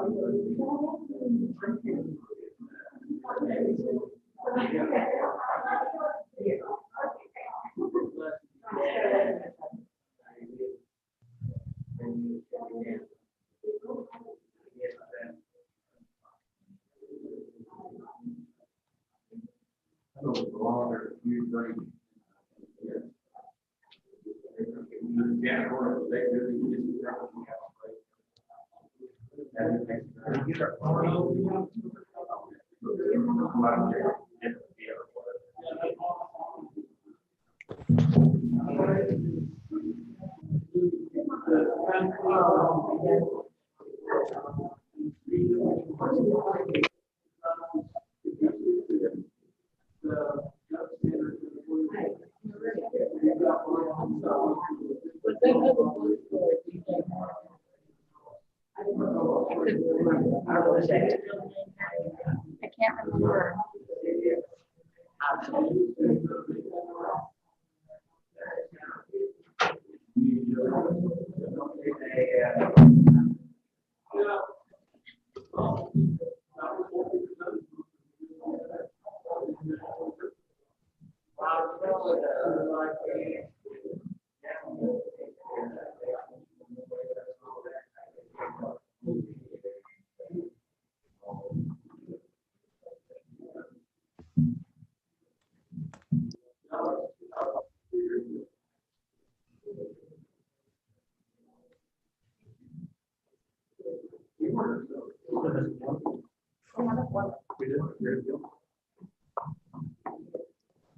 I can't remember.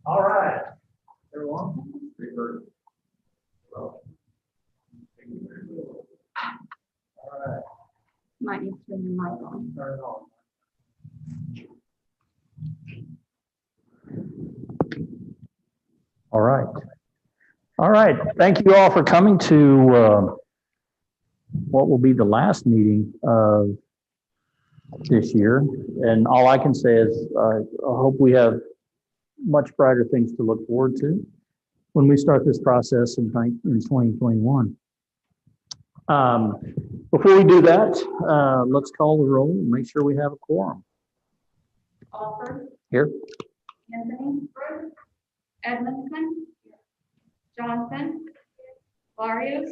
All right, everyone. All right. Might need to turn your mic on. Turn it on. All right. All right. Thank you all for coming to what will be the last meeting of this year. And all I can say is I hope we have much brighter things to look forward to when we start this process in 2021. Before we do that, let's call the roll and make sure we have a quorum. Alford, Here. Anthony, Edmondson, Johnson, Barrios,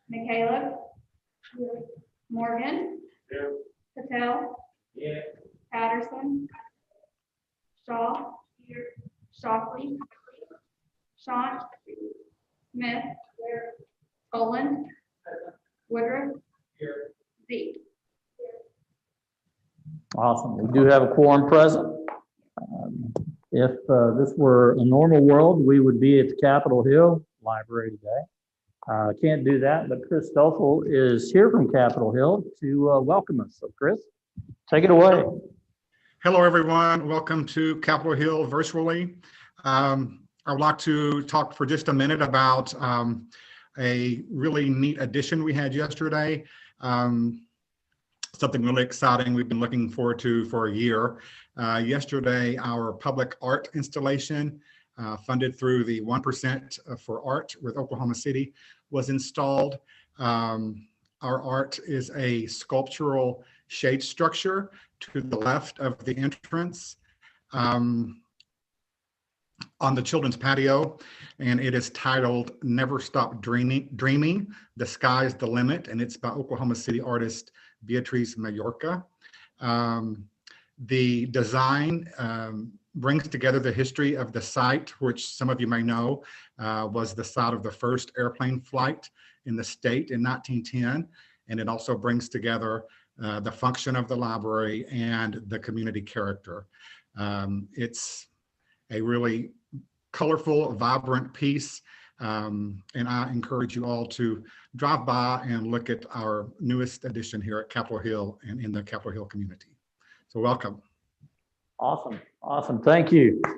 Michaela, Morgan, Patel, Patterson, Shaw, Shockley, Sean, Smith, Boland, Woodruff, Z. Awesome. We do have a quorum present. If this were a normal world, we would be at the Capitol Hill Library today. Can't do that, but Chris Stoffel is here from Capitol Hill to welcome us. So Chris, take it away. Hello, everyone. Welcome to Capitol Hill virtually. I would like to talk for just a minute about a really neat addition we had yesterday. Something really exciting we've been looking forward to for a year. Yesterday, our public art installation funded through the 1% for Art with Oklahoma City was installed. Our art is a sculptural shade structure to the left of the entrance on the children's patio, and it is titled Never Stop Dreaming, The Sky's the Limit, and it's by Oklahoma City artist Beatriz Mallorca. The design brings together the history of the site, which some of you may know was the site of the first airplane flight in the state in 1910. And it also brings together the function of the library and the community character. It's a really colorful, vibrant piece. And I encourage you all to drive by and look at our newest addition here at Capitol Hill and in the Capitol Hill community. So welcome. Awesome. Awesome. Thank you. I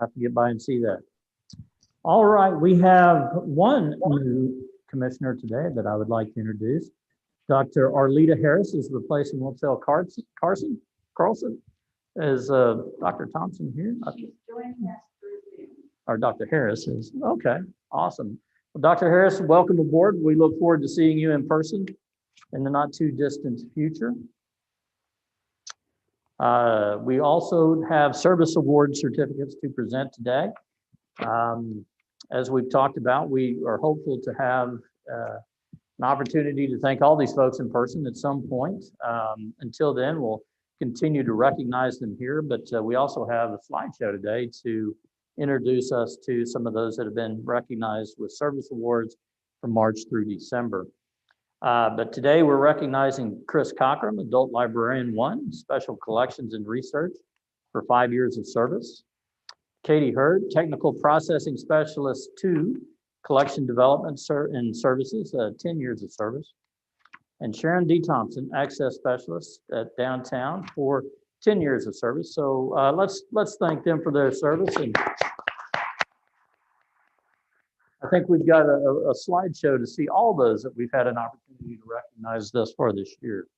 have to get by and see that. All right. We have one new commissioner today that I would like to introduce. Dr. Arleta Harris is replacing Wiltel Carlson as Dr. Thompson here. She's joining us through Zoom. Or Dr. Harris is. Okay. Awesome. Well, Dr. Harris, welcome aboard. We look forward to seeing you in person in the not too distant future. We also have service award certificates to present today. As we've talked about, we are hopeful to have an opportunity to thank all these folks in person at some point. Until then, we'll continue to recognize them here, but we also have a slideshow today to introduce us to some of those that have been recognized with service awards from March through December. But today we're recognizing Chris Cockram, Adult Librarian 1, Special Collections and Research for 5 years of service. Katie Hurd, Technical Processing Specialist 2, Collection Development and Services, 10 years of service. And Sharon D. Thompson, Access Specialist at Downtown for 10 years of service. So let's thank them for their service. And I think we've got a slideshow to see all those that we've had an opportunity to recognize thus far this year.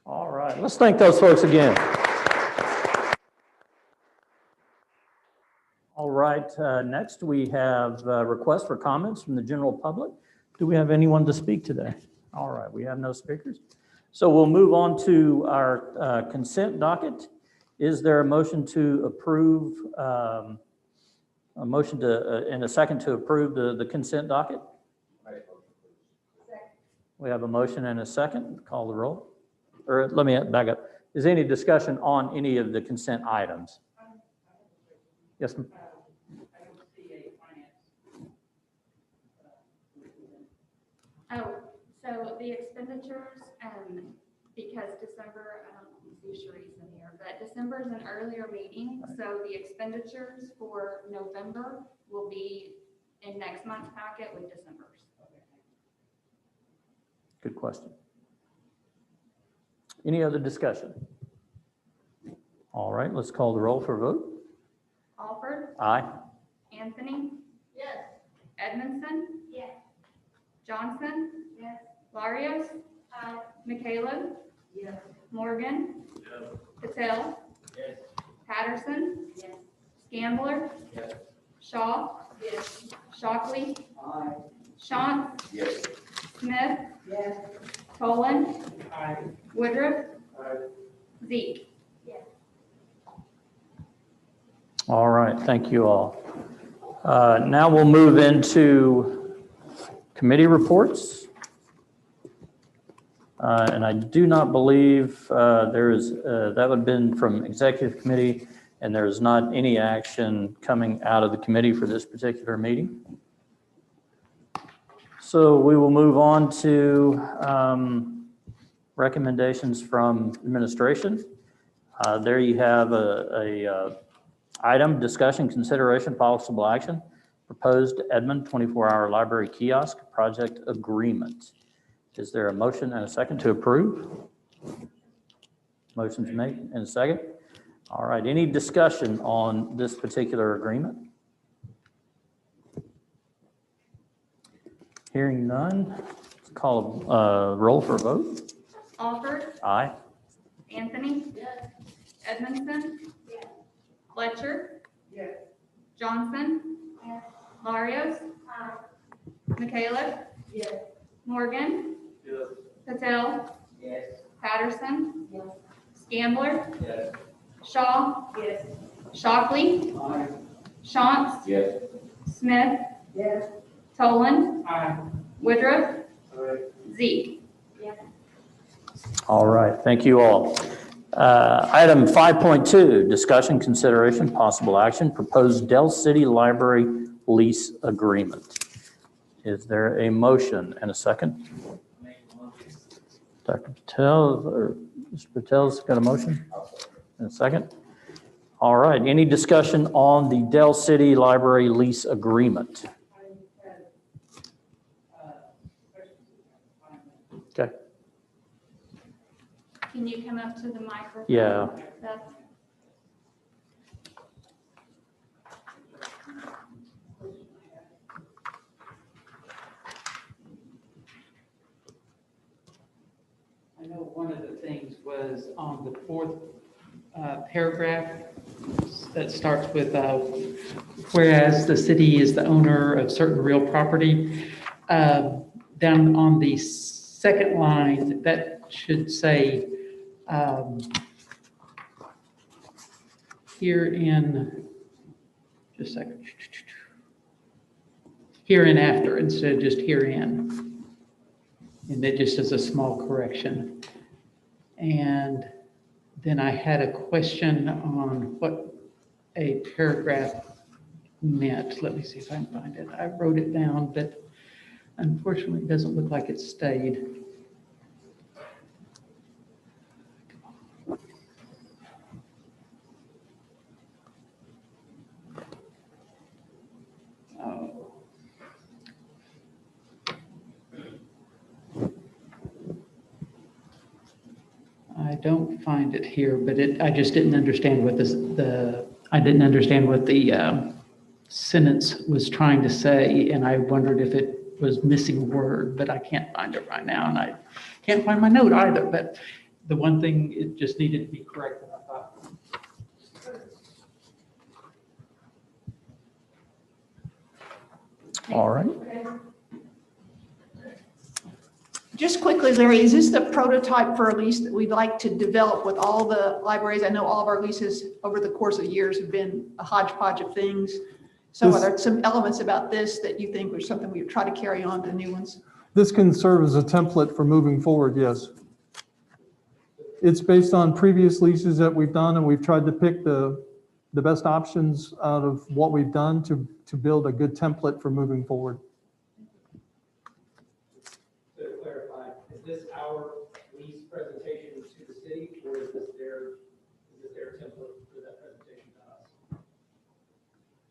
All right, let's thank those folks again. All right, next we have requests for comments from the general public. Do we have anyone to speak today? All right, we have no speakers. So we'll move on to our consent docket. Is there a motion to approve, and a second to approve the consent docket? We have a motion and a second. Call the roll. Or let me back up. Is there any discussion on any of the consent items? Yes, ma'am. Oh, so the expenditures, because December, I don't see Sharice in here, but December is an earlier meeting, so the expenditures for November will be in next month's packet with December's. Good question. Any other discussion? All right, let's call the roll for a vote. Alford, Aye. Anthony? Yes. Edmondson? Yes. Johnson? Yes. Larios? Aye. Michaela? Yes. Morgan? Yes. Patel? Yes. Patterson? Yes. Scambler? Yes. Shaw? Yes. Shockley. Aye. Shantz. Yes. Smith. Yes. Tolan. Aye. Woodruff. Aye. Zeke. All right, thank you all. Now we'll move into committee reports. And I do not believe there is, that would have been from executive committee, and there is not any action coming out of the committee for this particular meeting. So we will move on to recommendations from administration. There you have a item, discussion, consideration, possible action, proposed Edmond 24-hour library kiosk project agreement. Is there a motion and a second to approve? Motion's made and a second. All right, any discussion on this particular agreement? Hearing none, let's call a roll for a vote. Alford. Aye. Anthony. Yes. Edmondson. Yes. Fletcher. Yes. Johnson. Yes. Larios. Aye. Michaela. Yes. Morgan. Yes. Patel. Yes. Patterson. Yes. Scambler. Yes. Shaw. Yes. Shockley. Aye. Shantz. Yes. Smith. Yes. Tolan. Aye. Woodruff. Aye. Zeke. All right, thank you all. Item 5.2, discussion, consideration, possible action, proposed Dell City Library lease agreement. Is there a motion and a second? Dr. Patel, or Mr. Patel's got a motion and a second? All right, any discussion on the Dell City Library lease agreement? Okay. Can you come up to the microphone? Yeah. Seth? I know one of the things was on the fourth paragraph that starts with, whereas the city is the owner of certain real property. Down on the second line, that should say, herein, just a second, hereinafter instead of just herein. And that just is a small correction. And then I had a question on what a paragraph meant. Let me see if I can find it. I wrote it down, but unfortunately it doesn't look like it stayed. Oh. I don't find it here, but I just didn't understand what I didn't understand what the sentence was trying to say, and I wondered if it was missing a word, but I can't find it right now, and I can't find my note either, but the one thing, it just needed to be corrected, I thought. All right. Just quickly, Larry, is this the prototype for a lease that we'd like to develop with all the libraries? I know all of our leases over the course of years have been a hodgepodge of things. So are there some elements about this that you think was something we would try to carry on to new ones? This can serve as a template for moving forward, yes. It's based on previous leases that we've done, and we've tried to pick the best options out of what we've done to build a good template for moving forward. To clarify, is this our lease presentation to the city, or is this their template for that presentation to us?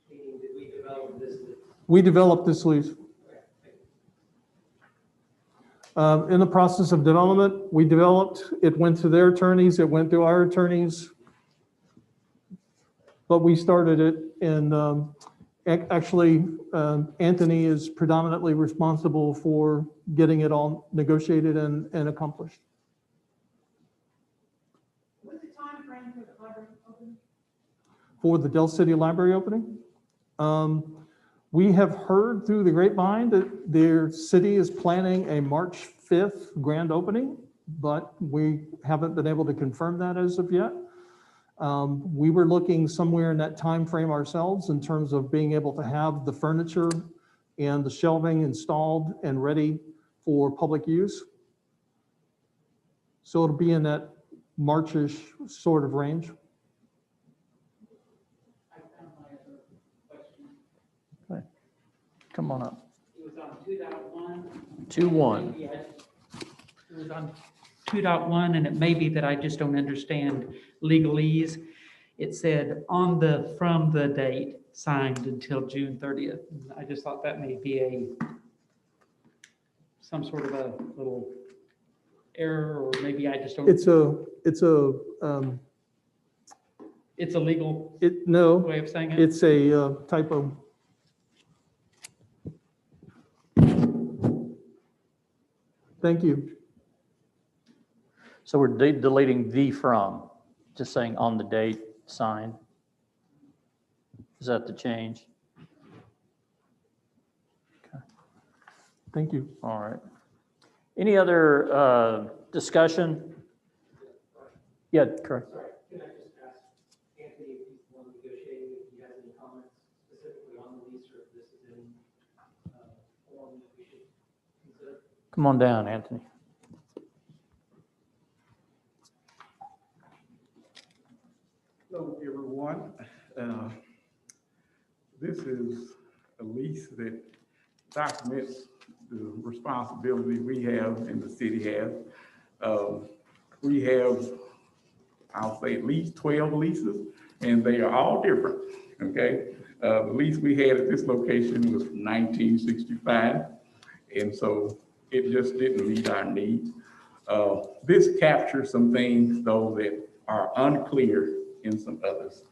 Meaning, did we develop this? We developed this lease. Okay, thank you. In the process of development, it went to their attorneys, it went to our attorneys. But we started it, and actually, Anthony is predominantly responsible for getting it all negotiated and accomplished. What's the time frame for the library opening? For the Dell City Library opening, We have heard through the grapevine that their city is planning a March 5th grand opening, but we haven't been able to confirm that as of yet. We were looking somewhere in that time frame ourselves in terms of being able to have the furniture and the shelving installed and ready for public use. So it'll be in that Marchish sort of range. I found my other question. Come on up. It was on 2.1. 2.1. Maybe It was on 2.1, and it may be that I just don't understand legalese. It said from the date signed until June 30th. I just thought that may be some sort of a little error, or maybe I just don't. It's a legal no, way of saying it? it's a typo. Thank you. So we're deleting the from, just saying on the date signed. Is that the change? Thank you. All right. Any other discussion? Yeah, correct. Sorry, can I just ask Anthony if he's the one negotiating, if he has any comments specifically on the lease, or if this is in form that we should consider? Come on down, Anthony. Hello, everyone. This is a lease that documents the responsibility we have and the city has. We have, I'll say, at least 12 leases, and they are all different, okay? The lease we had at this location was from 1965, and so it just didn't meet our needs. This captures some things, though, that are unclear in some others,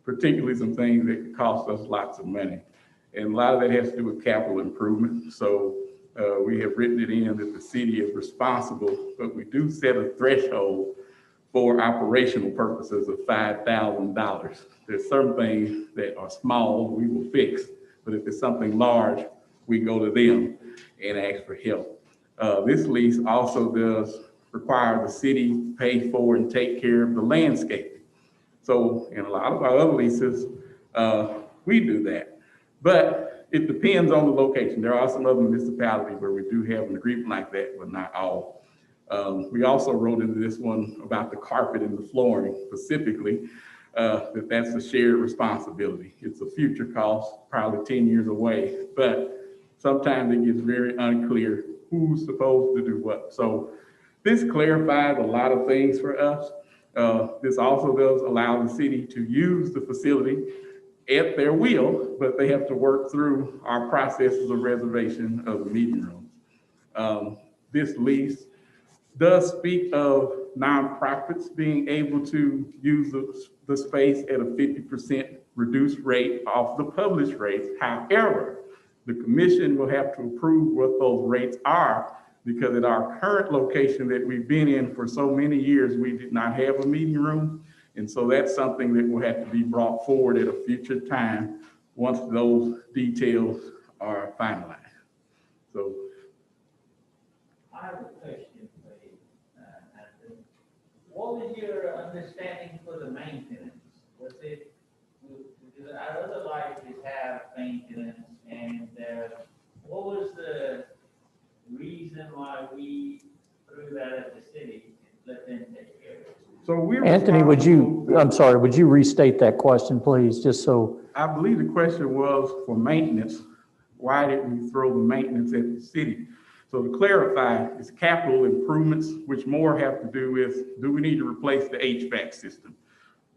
particularly some things that could cost us lots of money. And a lot of that has to do with capital improvement. So we have written it in that the city is responsible, but we do set a threshold for operational purposes of $5,000. There's some things that are small we will fix, but if it's something large, we go to them and ask for help. This lease also does require the city pay for and take care of the landscaping. So in a lot of our other leases, we do that, but it depends on the location. There are some other municipalities where we do have an agreement like that, but not all. We also wrote into this one about the carpet and the flooring specifically, that's a shared responsibility. It's a future cost, probably 10 years away, but sometimes it gets very unclear who's supposed to do what. So this clarifies a lot of things for us. This also does allow the city to use the facility at their will, but they have to work through our processes of reservation of the meeting rooms. This lease does speak of nonprofits being able to use the space at a 50% reduced rate off the published rates. However, the commission will have to approve what those rates are, because at our current location that we've been in for so many years, we did not have a meeting room. And so that's something that will have to be brought forward at a future time once those details are finalized. So. I have a question for you, Anthony. What was your understanding for the maintenance? Was it, because our other libraries have maintenance, and what was the reason why we threw that at the city and let them take care of it? So we're Anthony, would you restate that question, please, just so? I believe the question was for maintenance. Why didn't we throw the maintenance at the city? So to clarify, it's capital improvements, which more have to do with, do we need to replace the HVAC system?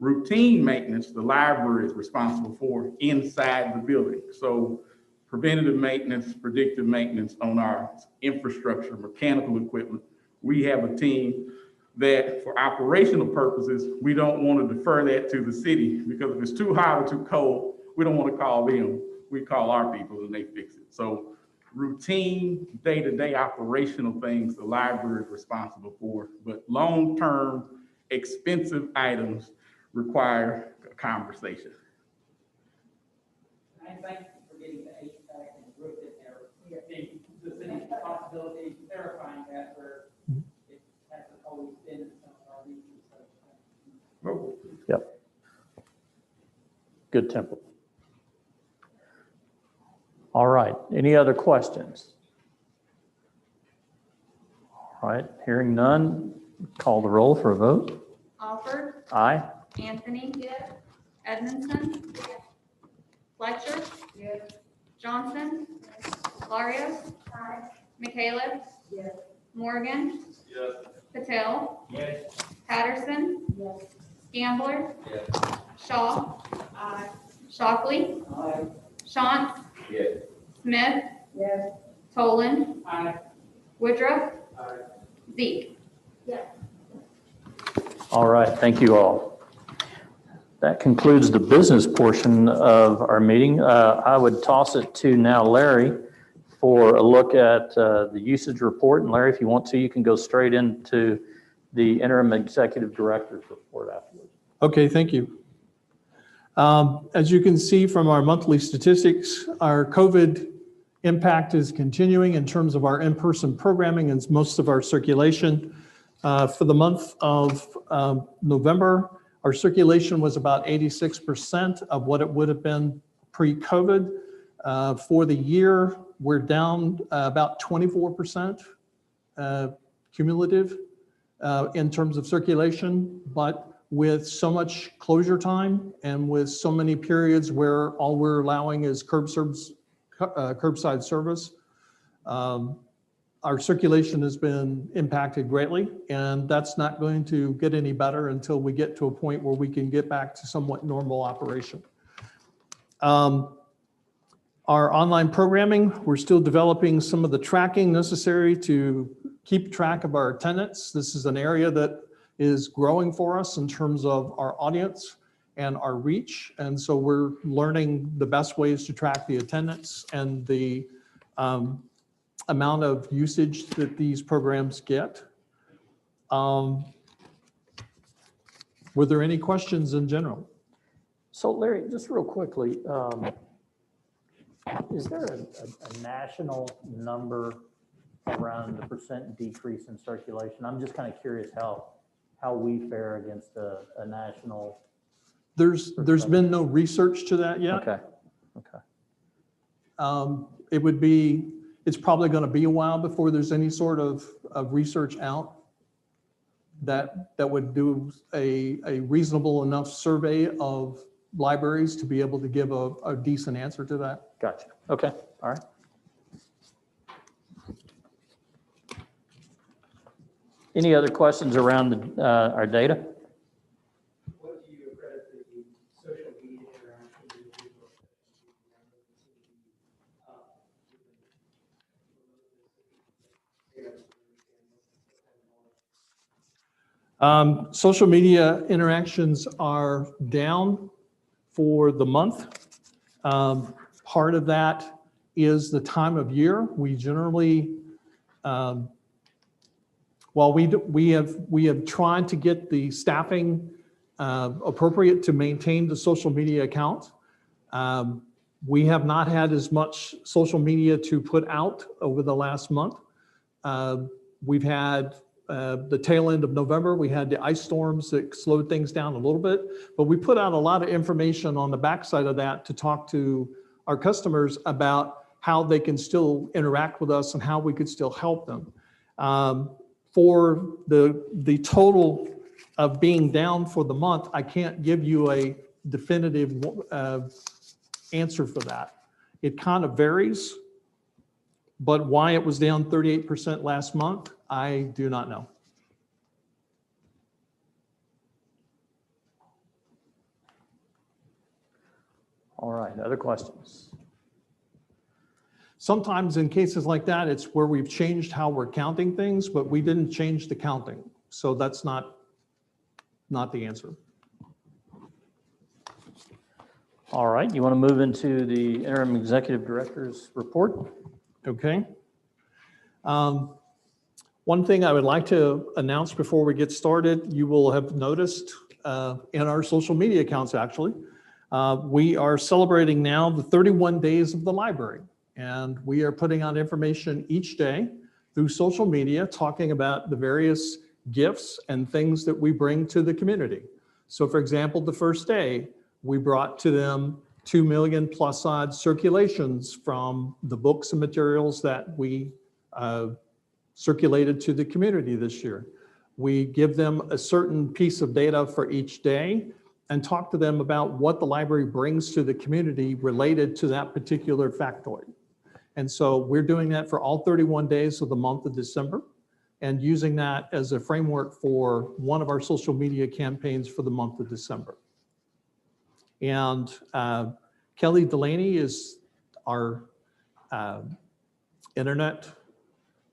Routine maintenance, the library is responsible for inside the building. So preventative maintenance, predictive maintenance on our infrastructure, mechanical equipment. We have a team that for operational purposes, we don't want to defer that to the city, because if it's too hot or too cold, we don't want to call them. We call our people and they fix it. So routine day-to-day operational things the library is responsible for, but long-term expensive items require a conversation. And thank you for getting the good template. All right, any other questions? All right, hearing none, call the roll for a vote. Alford, Aye. Anthony. Yes. Edmondson. Yes. Fletcher. Yes. Johnson. Yes. Larios. Aye. McCaleb. Yes. Morgan. Yes. Patel. Yes. Patterson. Yes. Gambler. Yes. Shaw. Aye. Shockley. Aye. Shantz. Yes. Smith. Yes. Tolan. Aye. Woodruff. Aye. Zeke. All right, thank you all. That concludes the business portion of our meeting. I would toss it to now Larry for a look at the usage report. And Larry, if you want to, you can go straight into the interim executive director's report afterwards. Okay, thank you. As you can see from our monthly statistics, our COVID impact is continuing in terms of our in-person programming and most of our circulation. For the month of November, our circulation was about 86% of what it would have been pre-COVID. For the year, we're down about 24% cumulative in terms of circulation, but with so much closure time and with so many periods where all we're allowing is curbside service, our circulation has been impacted greatly, and that's not going to get any better until we get to a point where we can get back to somewhat normal operation. Our online programming, we're still developing some of the tracking necessary to keep track of our attendance. This is an area that is growing for us in terms of our audience and our reach. And so we're learning the best ways to track the attendance and the amount of usage that these programs get. Were there any questions in general? So Larry, just real quickly, is there a national number around the percent decrease in circulation? I'm just kind of curious how we fare against a national. There's been no research to that yet. Okay. It's probably going to be a while before there's any sort of research out that would do a reasonable enough survey of libraries to be able to give a decent answer to that. Gotcha. Okay. All right. Any other questions around our data? What do you accredit the social media interaction with people? Social media interactions are down for the month. Part of that is the time of year. We generally, while we have tried to get the staffing appropriate to maintain the social media account, we have not had as much social media to put out over the last month. We've had the tail end of November, we had the ice storms that slowed things down a little bit, but we put out a lot of information on the backside of that to talk to our customers about how they can still interact with us and how we could still help them. For the total of being down for the month, I can't give you a definitive answer for that. It kind of varies, but why it was down 38% last month, I do not know. All right, other questions? Sometimes in cases like that, it's where we've changed how we're counting things, but we didn't change the counting. So that's not the answer. All right, you want to move into the interim executive director's report? Okay. One thing I would like to announce before we get started, you will have noticed in our social media accounts, actually, we are celebrating now the 31 days of the library. And we are putting out information each day through social media, talking about the various gifts and things that we bring to the community. So for example, the first day, We brought to them 2 million plus odd circulations from the books and materials that we circulated to the community this year. We give them a certain piece of data for each day and talk to them about what the library brings to the community related to that particular factoid. And so we're doing that for all 31 days of the month of December and using that as a framework for one of our social media campaigns for the month of December. And Kelly Delaney is our internet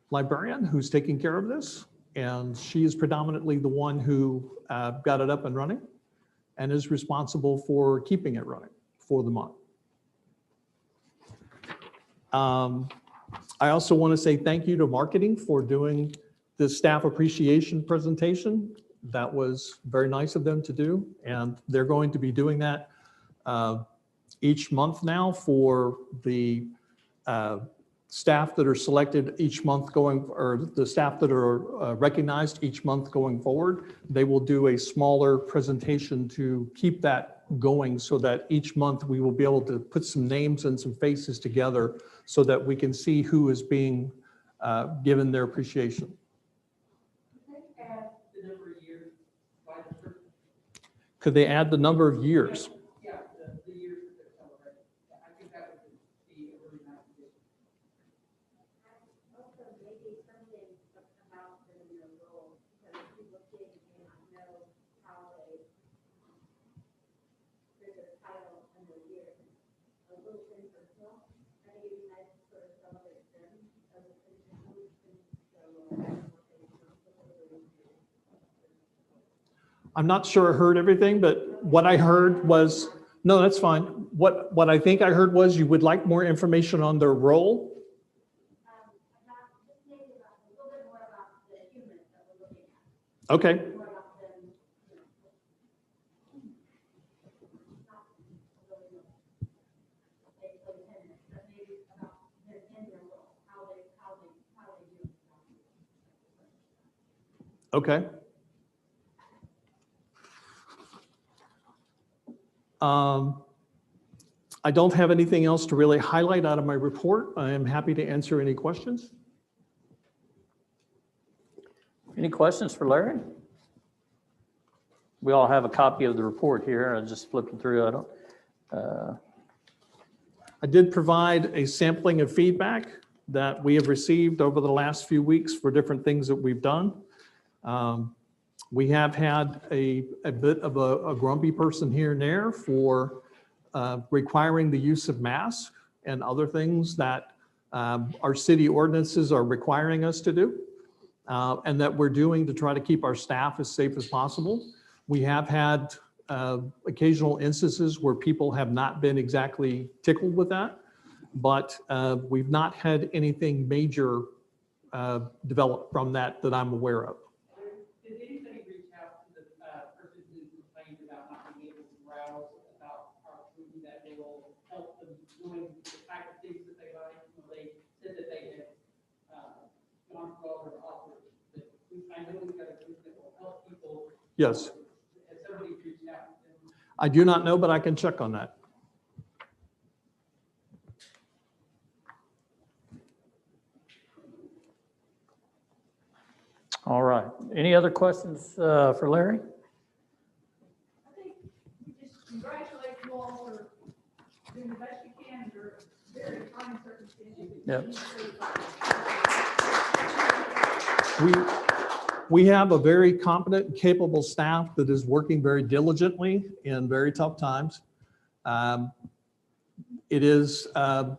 librarian who's taking care of this. And she is predominantly the one who got it up and running and is responsible for keeping it running for the month. I also want to say thank you to marketing for doing this staff appreciation presentation. That was very nice of them to do. And they're going to be doing that each month now for the staff that are selected each month going, or the staff that are recognized each month going forward. They will do a smaller presentation to keep that going so that each month we will be able to put some names and some faces together so that we can see who is being given their appreciation. Could they add the number of years? Yeah, the years that they're celebrating. I think that would be a really nice addition. Also, maybe something about their role, because people didn't know how they, there's a title and the year, a little thing personal. I think it'd be nice to sort of celebrate them as a I'm not sure I heard everything, but what I heard was, no, that's fine. What I think I heard was you would like more information on their role. about just maybe about a little bit more about the humans that we're looking at. Okay. More about them, you know, not really they play tennis, but maybe about them in their role, how they do it. Okay. I don't have anything else to really highlight out of my report. I am happy to answer any questions. Any questions for Larry? We all have a copy of the report here. I just flipped it through. I don't. I did provide a sampling of feedback that we have received over the last few weeks for different things that we've done. We have had a bit of a grumpy person here and there for requiring the use of masks and other things that our city ordinances are requiring us to do, and that we're doing to try to keep our staff as safe as possible. We have had occasional instances where people have not been exactly tickled with that, but we've not had anything major develop from that I'm aware of. Did anybody reach out to the person who complained about not being able to browse about our food that they will help them doing the type of things that they like? Well, they said that they had gone through all their offers. But I know we've got a group that will help people. Yes. Has somebody reached out to them? I do not know, but I can check on that. All right. Any other questions for Larry? I think we just congratulate you all for doing the best you can under very trying circumstances. Yep. We have a very competent and capable staff that is working very diligently in very tough times. It is a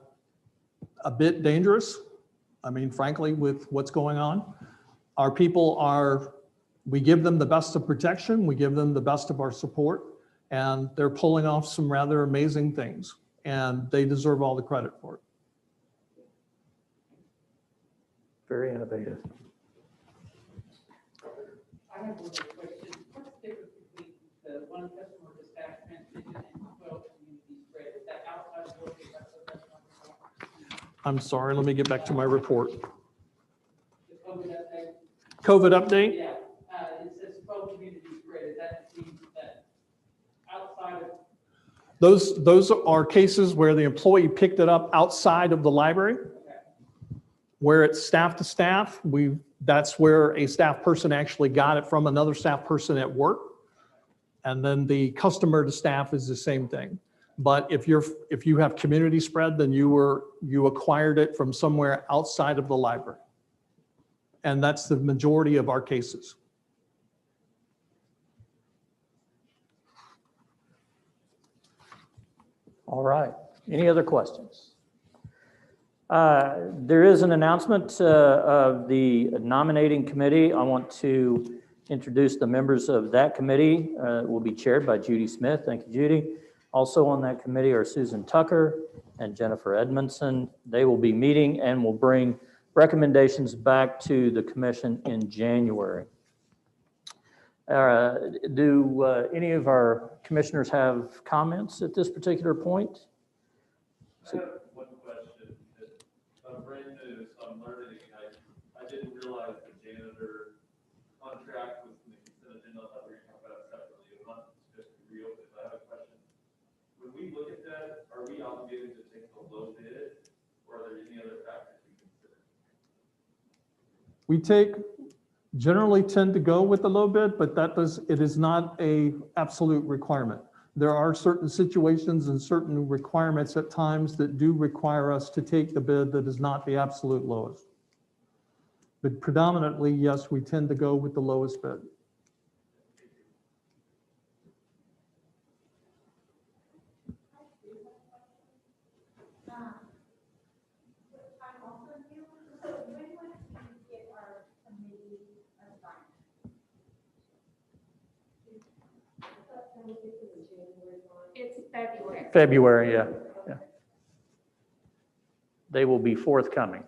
bit dangerous. I mean, frankly, with what's going on. Our people we give them the best of protection, we give them the best of our support, and they're pulling off some rather amazing things, and they deserve all the credit for it. Very innovative. I have one more question. What's the difference between the one customer dispatch transmission and 12 community spread? Is that outside of work? Is that what that's not? I'm sorry, let me get back to my report. The COVID update? COVID update? Yeah, it says 12 community spread. Is that means that outside of Those are cases where the employee picked it up outside of the library. Where it's staff to staff, that's where a staff person actually got it from another staff person at work. And then the customer to staff is the same thing. But if you have community spread, then you acquired it from somewhere outside of the library. And that's the majority of our cases. All right. Any other questions? There is an announcement of the nominating committee. I want to introduce the members of that committee. It will be chaired by Judy Smith. Thank you, Judy. Also on that committee are Susan Tucker and Jennifer Edmondson. They will be meeting and will bring recommendations back to the commission in January. Do any of our commissioners have comments at this particular point? I have one question. I'm brand new, so I'm learning. I didn't realize the janitor contract was in the consent agenda. I thought we were talking about it separately. I'm not just reopened, but I have a question. When we look at that, are we obligated to take the low bid, or are there any other factors we consider? We generally tend to go with the low bid, but it is not a absolute requirement. There are certain situations and certain requirements at times that do require us to take the bid that is not the absolute lowest. But predominantly, yes, we tend to go with the lowest bid. I'm also new, so when would we get our committee assigned? It's February. February, yeah. They will be forthcoming.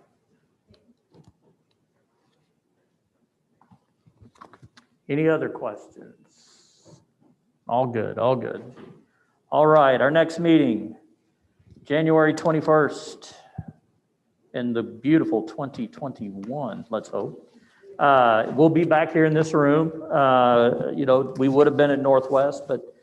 Any other questions? All good, all good. All right, our next meeting, January 21st, in the beautiful 2021, let's hope. We'll be back here in this room. We would have been at Northwest, but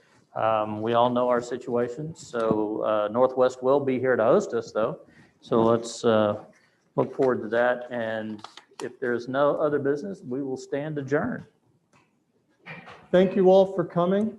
we all know our situation. So Northwest will be here to host us, though. So let's look forward to that. And if there's no other business, we will stand adjourned. Thank you all for coming.